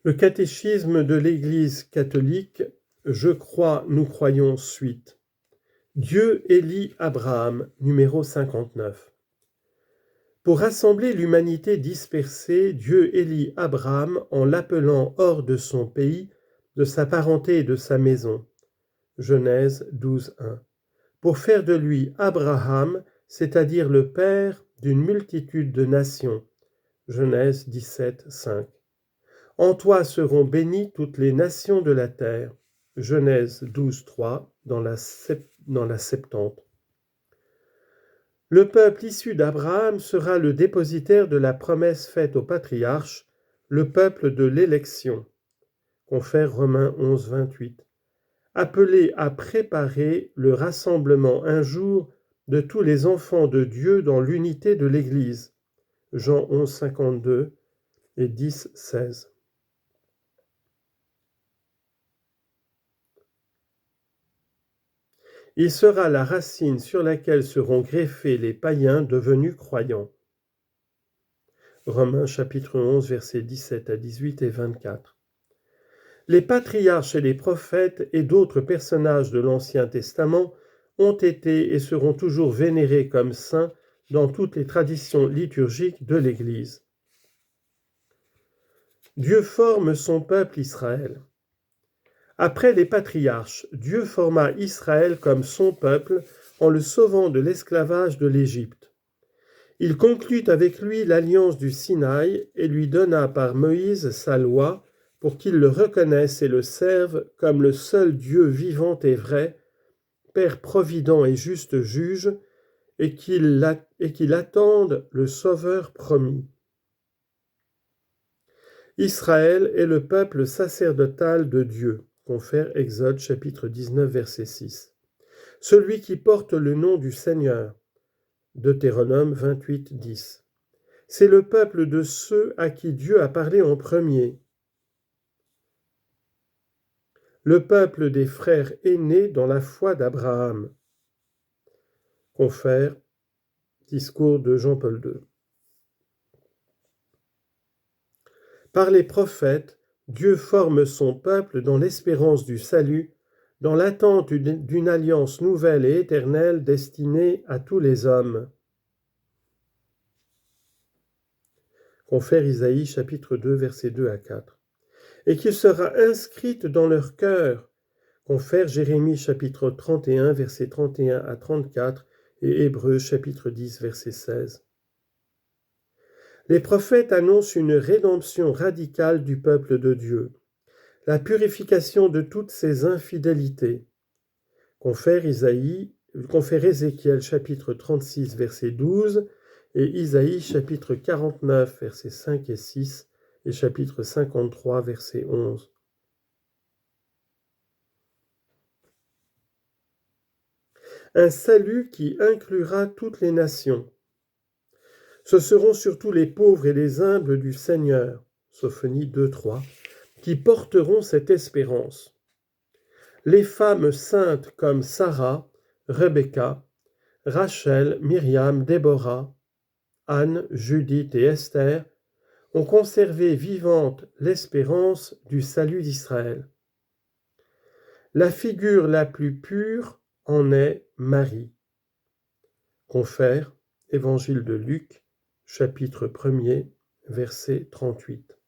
Le catéchisme de l'Église catholique, je crois, nous croyons, suite. Dieu élit Abraham, numéro 59. Pour rassembler l'humanité dispersée, Dieu élit Abraham en l'appelant hors de son pays, de sa parenté et de sa maison. Genèse 12:1. Pour faire de lui Abraham, c'est-à-dire le père d'une multitude de nations. Genèse 17:5. En toi seront bénies toutes les nations de la terre. Genèse 12:3 dans la Septante. Le peuple issu d'Abraham sera le dépositaire de la promesse faite au patriarche, le peuple de l'élection. Confère Romains 11:28. Appelé à préparer le rassemblement un jour de tous les enfants de Dieu dans l'unité de l'Église. Jean 11:52 et 10:16. Il sera la racine sur laquelle seront greffés les païens devenus croyants. Romains chapitre 11, versets 17 à 18 et 24. Les patriarches et les prophètes et d'autres personnages de l'Ancien Testament ont été et seront toujours vénérés comme saints dans toutes les traditions liturgiques de l'Église. Dieu forme son peuple Israël. Après les patriarches, Dieu forma Israël comme son peuple en le sauvant de l'esclavage de l'Égypte. Il conclut avec lui l'alliance du Sinaï et lui donna par Moïse sa loi pour qu'il le reconnaisse et le serve comme le seul Dieu vivant et vrai, Père provident et juste juge, et qu'il attende le Sauveur promis. Israël est le peuple sacerdotal de Dieu. Confère Exode chapitre 19 verset 6. Celui qui porte le nom du Seigneur. Deutéronome 28, 10. C'est le peuple de ceux à qui Dieu a parlé en premier. Le peuple des frères aînés dans la foi d'Abraham. Confère Discours de Jean-Paul II. Par les prophètes, Dieu forme son peuple dans l'espérance du salut, dans l'attente d'une alliance nouvelle et éternelle destinée à tous les hommes. Confère Isaïe chapitre 2 versets 2 à 4. Et qui sera inscrite dans leur cœur. Confère Jérémie chapitre 31 versets 31 à 34 et Hébreux chapitre 10 verset 16. Les prophètes annoncent une rédemption radicale du peuple de Dieu, la purification de toutes ses infidélités. Confère Ézéchiel chapitre 36 verset 12 et Isaïe chapitre 49 versets 5 et 6 et chapitre 53 verset 11. Un salut qui inclura toutes les nations. Ce seront surtout les pauvres et les humbles du Seigneur, Sophonie 2:3, qui porteront cette espérance. Les femmes saintes comme Sarah, Rebecca, Rachel, Myriam, Déborah, Anne, Judith et Esther ont conservé vivante l'espérance du salut d'Israël. La figure la plus pure en est Marie. Confère Évangile de Luc, chapitre 1er, verset 38.